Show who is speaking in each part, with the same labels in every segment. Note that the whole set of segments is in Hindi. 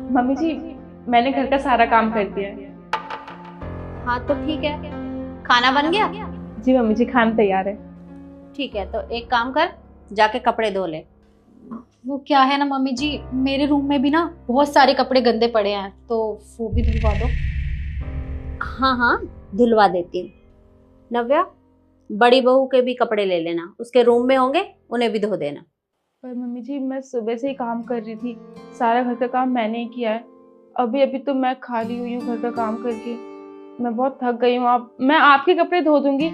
Speaker 1: मम्मी जी, मैंने घर का सारा काम कर दिया है।
Speaker 2: हाँ तो ठीक है, खाना बन गया?
Speaker 1: जी मम्मी जी, खाना तैयार है।
Speaker 2: ठीक है, तो एक काम कर, जाके कपड़े धो ले।
Speaker 3: वो क्या है ना मम्मी जी, मेरे रूम में भी ना बहुत सारे कपड़े गंदे पड़े हैं, तो वो भी धुलवा दो।
Speaker 2: हाँ हाँ, धुलवा देती हूँ। नव्या, बड़ी बहू के भी कपड़े ले लेना, उसके रूम में होंगे, उन्हें भी धो देना।
Speaker 1: पर मम्मी जी, मैं सुबह से ही काम कर रही थी, सारा घर का काम मैंने ही किया है। अभी अभी तो मैं खाली हुई हूँ घर का काम करके। मैं बहुत थक गई हूँ। मैं आपके कपड़े धो दूंगी,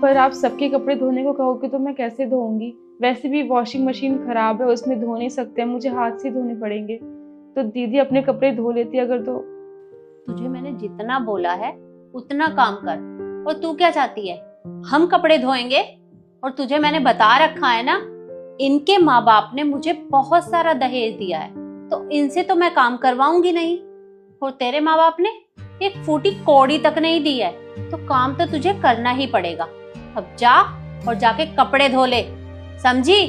Speaker 1: पर आप सबके कपड़े धोने को कहोगे तो मैं कैसे धोऊंगी? वैसे भी वॉशिंग मशीन खराब है, उसमें धो नहीं सकते हैं, मुझे हाथ से धोने पड़ेंगे। तो दीदी अपने कपड़े धो लेती अगर तो।
Speaker 2: तुझे मैंने जितना बोला है उतना काम कर, और तू क्या चाहती है? हम कपड़े धोएंगे? और तुझे मैंने बता रखा है ना, इनके माँ बाप ने मुझे बहुत सारा दहेज दिया है, तो इनसे तो मैं काम करवाऊंगी नहीं। और तेरे माँ बाप ने एक फूटी कौड़ी तक नहीं दी है, तो काम तो तुझे करना ही पड़ेगा। अब जा और जाके कपड़े धो ले, समझी?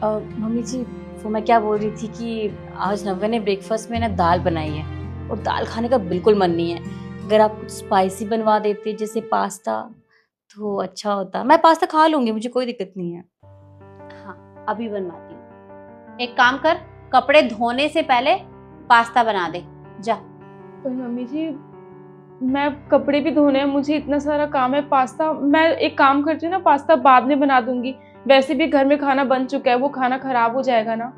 Speaker 4: मम्मी जी, वो मैं क्या बोल रही थी कि आज नव्या ने ब्रेकफास्ट में ना दाल बनाई है, और दाल खाने का बिल्कुल मन नहीं है। अगर आप कुछ स्पाइसी बनवा देते जैसे पास्ता तो अच्छा होता। मैं पास्ता खा लूंगी, मुझे कोई दिक्कत नहीं है।
Speaker 2: हाँ, अभी बनवाती हूँ। एक काम कर, कपड़े धोने से पहले पास्ता बना दे, जा।
Speaker 1: पर मम्मी जी, मैं कपड़े भी धोने हैं, मुझे इतना सारा काम है। पास्ता मैं एक काम करती हूँ ना, पास्ता बाद में बना दूंगी। वैसे भी घर में खाना बन चुका है, वो खाना खराब हो जाएगा ना।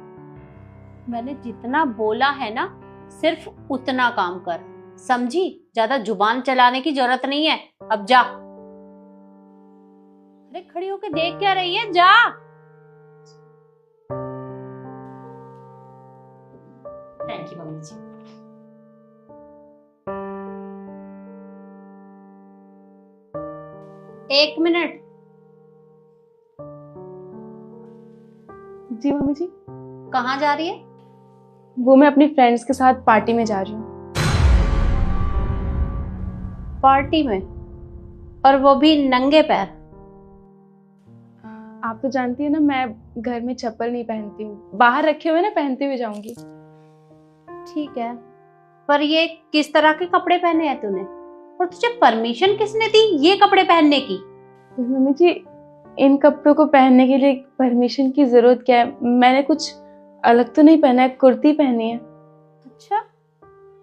Speaker 2: मैंने जितना बोला है ना, सिर्फ उतना काम कर, समझी? ज्यादा जुबान चलाने की जरूरत नहीं है। अब जा। अरे खड़ी होके देख क्या रही है, जा।
Speaker 4: थैंक यू मम्मी जी।
Speaker 2: एक मिनट।
Speaker 1: जी मम्मी जी।
Speaker 2: कहाँ जा रही है?
Speaker 1: वो मैं अपनी फ्रेंड्स के साथ पार्टी में जा रही हूँ।
Speaker 2: पार्टी में? और वो भी नंगे पैर?
Speaker 1: आप तो जानती है ना, मैं घर में चप्पल नहीं पहनती हूँ, बाहर रखे हुए ना पहनते हुए जाऊंगी।
Speaker 2: ठीक है, पर ये किस तरह के कपड़े पहने हैं तूने? और तुझे परमिशन किसने दी ये कपड़े पहनने की?
Speaker 1: मम्मी जी, इन कपड़ों को पहनने के लिए परमिशन की जरूरत क्या है? मैंने कुछ अलग तो नहीं पहना है, कुर्ती पहनी है।
Speaker 2: अच्छा,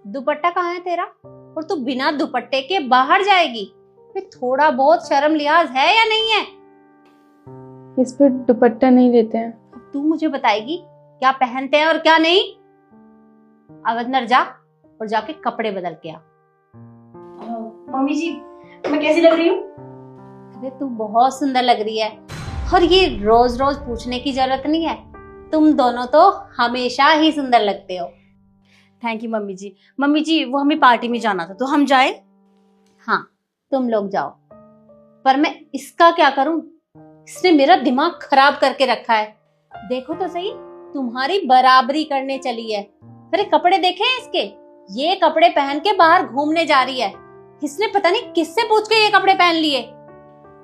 Speaker 2: दुपट्टा कहाँ है तेरा? और तू बिना दुपट्टे के बाहर जाएगी? फिर थोड़ा बहुत शर्म लिहाज है या नहीं है?
Speaker 1: इस पर दुपट्टा नहीं लेते हैं।
Speaker 2: अब तू मुझे बताएगी क्या पहनते हैं और क्या नहीं? अब अंदर जा और जाके कपड़े बदल के आ।
Speaker 4: मम्मी जी, मैं कैसी लग रही हूँ?
Speaker 2: अरे तू बहुत सुंदर लग रही है, और ये रोज रोज पूछने की जरूरत नहीं है। तुम दोनों तो हमेशा ही सुंदर लगते हो।
Speaker 4: Thank you mummy ji. Mummy ji, वो हमें पार्टी में जाना था, तो हम जाए?
Speaker 2: हाँ, तुम लोग जाओ, पर मैं इसका क्या करूं? इसने मेरा दिमाग खराब करके रखा है। देखो तो सही, तुम्हारी बराबरी करने चली है। अरे कपड़े देखे हैं इसके? ये कपड़े पहन के बाहर घूमने जा रही है। इसने पता नहीं किससे पूछ के ये कपड़े पहन लिए।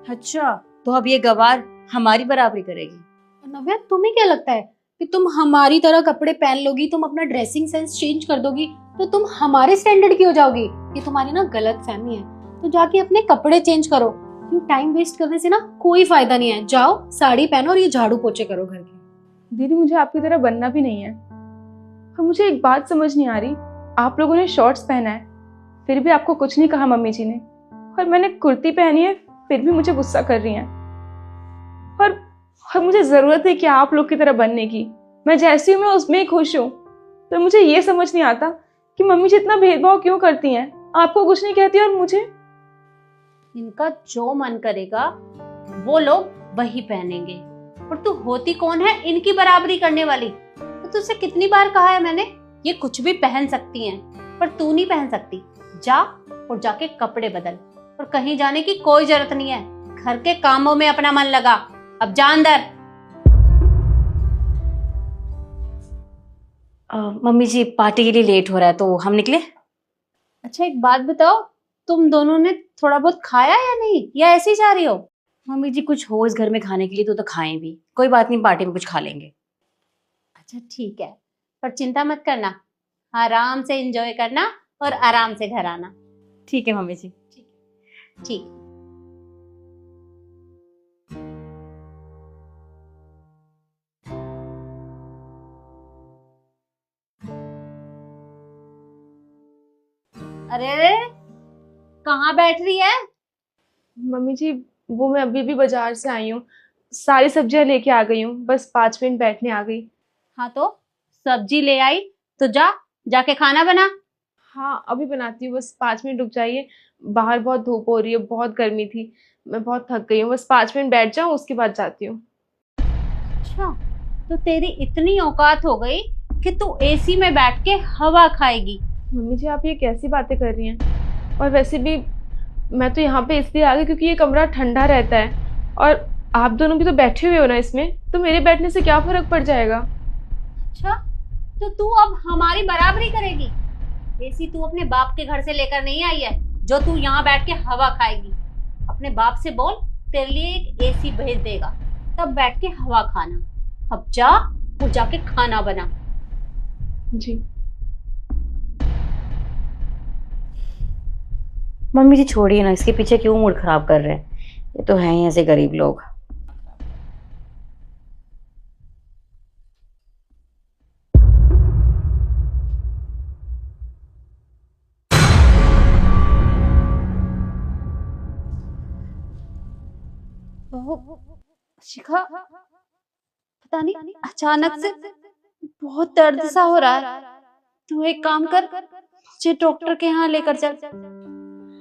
Speaker 4: अच्छा, तो अब ये गवार हमारी बराबरी करेगी?
Speaker 3: नव्या, तुम्हें क्या लगता है कि तुम हमारी तरह कपड़े पहन लोगी, तुम अपना ड्रेसिंग सेंस चेंज कर दोगी तो तुम हमारे स्टैंडर्ड की हो जाओगी? ये तुम्हारी ना गलत फहमी है। तो जाके अपने कपड़े चेंज करो। क्यों टाइम वेस्ट करने से ना कोई फायदा नहीं है। जाओ, साड़ी पहनो और ये झाड़ू पोछे करो घर के।
Speaker 1: दीदी, मुझे आपकी तरह बनना भी नहीं है। और मुझे एक बात समझ नहीं आ रही, आप लोगों ने शॉर्ट्स पहना है, फिर भी आपको कुछ नहीं कहा मम्मी जी ने, और मैंने कुर्ती पहनी है, फिर भी मुझे गुस्सा कर रही हैं। और मुझे जरूरत है कि आप लोग की तरह बनने की। मैं जैसी हूँ मैं उसमें ही खुश हूँ। तो मुझे ये समझ नहीं आता कि मम्मी जी इतना भेदभाव क्यों करती हैं। आपको कुछ नहीं कहती और मुझे।
Speaker 2: इनका जो मन करेगा वो लोग वही पहनेंगे, और तू होती कौन है इनकी बराबरी करने वाली? तो तुझसे कितनी बार कहा है मैंने, ये कुछ भी पहन सकती हैं, पर तू नहीं पहन सकती। जा और जाके कपड़े बदल, और कहीं जाने की कोई जरूरत नहीं है। घर के कामों में अपना मन लगा। अब जा अंदर।
Speaker 4: मम्मी जी, पार्टी के लिए लेट हो रहा है, तो हम निकले?
Speaker 2: अच्छा एक बात बताओ, तुम दोनों ने थोड़ा बहुत खाया या नहीं, या ऐसे ही जा रही हो?
Speaker 4: मम्मी जी, कुछ हो इस घर में खाने के लिए तो खाएं भी। कोई बात नहीं, पार्टी में कुछ खा लेंगे।
Speaker 2: अच्छा ठीक है, पर चिंता मत करना, आराम से एंजॉय करना और आराम से घर आना।
Speaker 4: ठीक है मम्मी जी।
Speaker 2: ठीक। अरे अरे, कहाँ बैठ रही है?
Speaker 1: मम्मी जी वो मैं अभी भी बाजार से आई हूँ, सारी सब्जियां लेके आ गई हूँ, बस 5 मिनट बैठने आ गई।
Speaker 2: हाँ तो सब्जी ले आई तो जाके खाना बना।
Speaker 1: हाँ अभी बनाती हूँ, बस 5 मिनट रुक जाइए। बाहर बहुत धूप हो रही है, बहुत गर्मी थी, मैं बहुत थक गई हूँ। बस 5 मिनट बैठ जाऊँ, उसके बाद जाती हूँ।
Speaker 2: अच्छा, तो तेरी इतनी औकात हो गई कि तू एसी में बैठ के हवा खाएगी।
Speaker 1: मम्मी जी आप ये कैसी बातें कर रही हैं? और वैसे भी मैं तो यहाँ पे इसलिए आ गई क्योंकि ये कमरा ठंडा रहता है, और आप दोनों भी तो बैठे हुए हो ना इसमें, तो मेरे बैठने से क्या फर्क पड़ जाएगा?
Speaker 2: अच्छा, तो तू अब हमारी बराबरी करेगी? एसी तू अपने बाप के घर से लेकर नहीं आई है जो तू यहाँ बैठ के हवा खाएगी। अपने बाप से बोल तेरे लिए एक एसी भेज देगा, तब बैठ के हवा खाना। अब जा और जाके खाना बना।
Speaker 1: जी।
Speaker 4: मम्मी जी छोड़िए ना, इसके पीछे क्यों मूड खराब कर रहे हैं, ये तो हैं ही ऐसे गरीब लोग।
Speaker 2: शिखा, पता नहीं अचानक से बहुत दर्द सा हो रहा है। तू एक काम कर, मुझे डॉक्टर के यहाँ लेकर चल।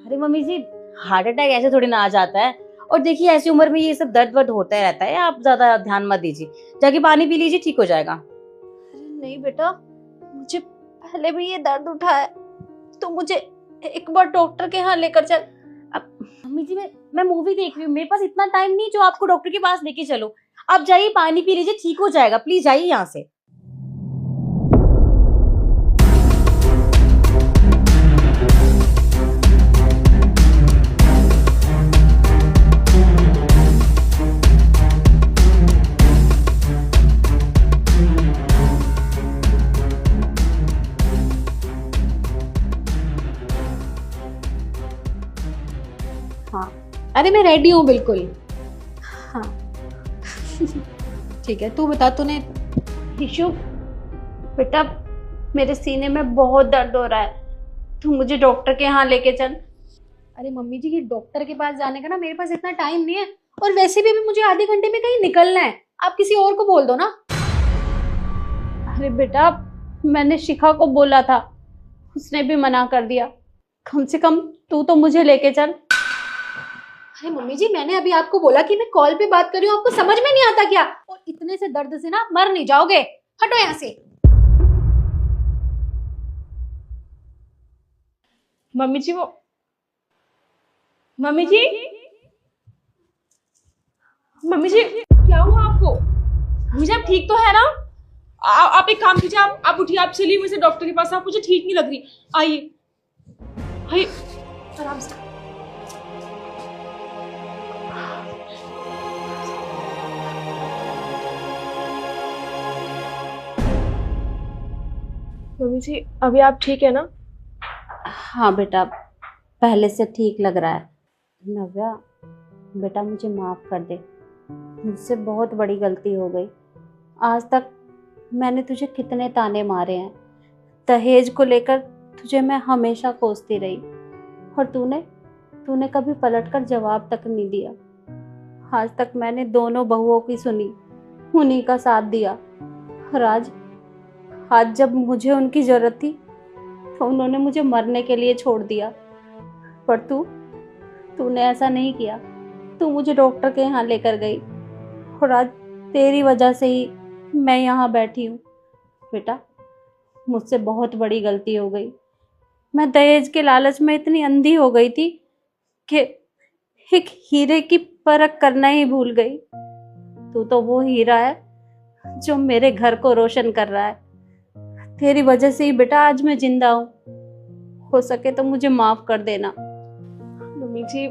Speaker 4: अरे मम्मी जी, हार्ट अटैक ऐसे थोड़ी ना आ जाता है, और देखिए ऐसी उम्र में ये सब दर्द वर्द होता रहता है, आप ज्यादा ध्यान मत दीजिए, जाके पानी पी लीजिए, ठीक हो जाएगा।
Speaker 2: नहीं बेटा, मुझे पहले भी ये दर्द उठा है, तो मुझे एक बार डॉक्टर के यहाँ लेकर चल।
Speaker 4: मम्मी जी मैं मूवी देख रही हूँ, मेरे पास इतना टाइम नहीं जो आपको डॉक्टर के पास लेके चलो। आप जाइए पानी पी लीजिए, ठीक हो जाएगा, प्लीज जाइए यहाँ से।
Speaker 3: हाँ, अरे मैं रेडी हूँ बिल्कुल। हाँ ठीक है, तू बता तूने।
Speaker 2: हिशु बेटा, मेरे सीने में बहुत दर्द हो रहा है, तू मुझे डॉक्टर के यहाँ लेके चल।
Speaker 3: अरे मम्मी जी, ये डॉक्टर के पास जाने का ना मेरे पास इतना टाइम नहीं है, और वैसे भी अभी मुझे आधे घंटे में कहीं निकलना है, आप किसी और को बोल दो ना।
Speaker 2: अरे बेटा, मैंने शिखा को बोला था, उसने भी मना कर दिया। कम से कम तू तो मुझे लेके चल।
Speaker 3: अरे मम्मी जी, मैंने अभी आपको बोला कि मैं कॉल पे बात कर रही हूँ, आपको समझ में नहीं आता क्या? और इतने से दर्द से ना आप मर नहीं जाओगे, हटो यहाँ से।
Speaker 1: मम्मी जी वो मम्मी जी क्या हुआ आपको? मम्मी जी आप ठीक तो है ना? आप एक काम कीजिए, आप उठिए, आप चलिए मेरे से डॉक्टर के पास। आप मुझे ठीक नहीं लग रही, आइए आइए आराम से। मम्मी जी अभी आप ठीक है ना?
Speaker 2: हाँ बेटा, पहले से ठीक लग रहा है। नव्या बेटा, मुझे माफ कर दे, मुझसे बहुत बड़ी गलती हो गई। आज तक मैंने तुझे कितने ताने मारे हैं, दहेज को लेकर तुझे मैं हमेशा कोसती रही, और तूने कभी पलटकर जवाब तक नहीं दिया। आज तक मैंने दोनों बहुओं की सुनी, उन्हीं का साथ दिया, और आज जब मुझे उनकी जरूरत थी तो उन्होंने मुझे मरने के लिए छोड़ दिया। पर तूने ऐसा नहीं किया, तू मुझे डॉक्टर के यहाँ लेकर गई, और आज तेरी वजह से ही मैं यहाँ बैठी हूँ। बेटा, मुझसे बहुत बड़ी गलती हो गई। मैं दहेज के लालच में इतनी अंधी हो गई थी कि एक हीरे की परख करना ही भूल गई। तू तो वो हीरा है जो मेरे घर को रोशन कर रहा है। तेरी वजह से ही बेटा आज मैं जिंदा हूँ। हो सके तो मुझे माफ कर देना।
Speaker 1: मम्मी जी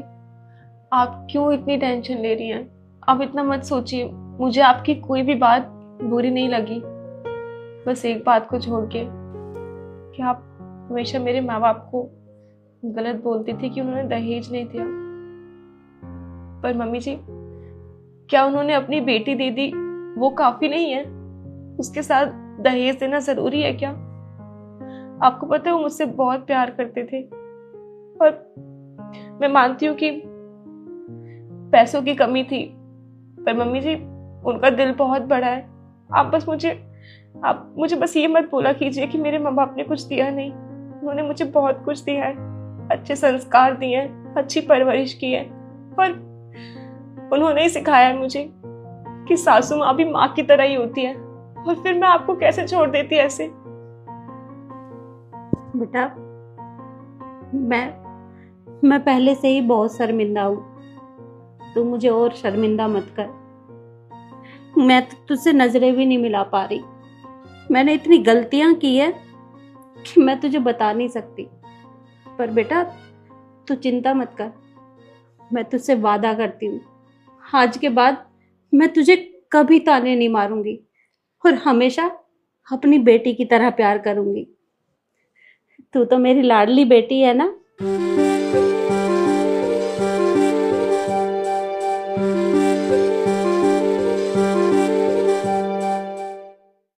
Speaker 1: आप क्यों इतनी टेंशन ले रही हैं? आप इतना मत सोचिए, मुझे आपकी कोई भी बात बुरी नहीं लगी, बस एक बात को छोड़ के कि आप हमेशा मेरे माँ बाप को गलत बोलती थी कि उन्होंने दहेज नहीं दिया। पर मम्मी जी, क्या उन्होंने अपनी बेटी दे दी वो काफी नहीं है? उसके साथ दहेज देना जरूरी है क्या? आपको पता है वो मुझसे बहुत प्यार करते थे, और मैं मानती हूँ कि पैसों की कमी थी, पर मम्मी जी उनका दिल बहुत बड़ा है। आप मुझे बस ये मत बोला कीजिए कि मेरे माँ बाप ने कुछ दिया नहीं। उन्होंने मुझे बहुत कुछ दिया है, अच्छे संस्कार दिए हैं, अच्छी परवरिश की है, और उन्होंने ही सिखाया है मुझे कि सासू माँ भी माँ की तरह ही होती है। और फिर मैं आपको कैसे छोड़ देती ऐसे?
Speaker 2: बेटा, मैं पहले से ही बहुत शर्मिंदा हूँ, तू मुझे और शर्मिंदा मत कर। मैं तो तुझसे नजरें भी नहीं मिला पा रही। मैंने इतनी गलतियां की है कि मैं तुझे बता नहीं सकती। पर बेटा तू चिंता मत कर, मैं तुझसे वादा करती हूँ आज के बाद मैं तुझे कभी ताने नहीं मारूंगी और हमेशा अपनी बेटी की तरह प्यार करूंगी। तू तो मेरी लाडली बेटी है ना।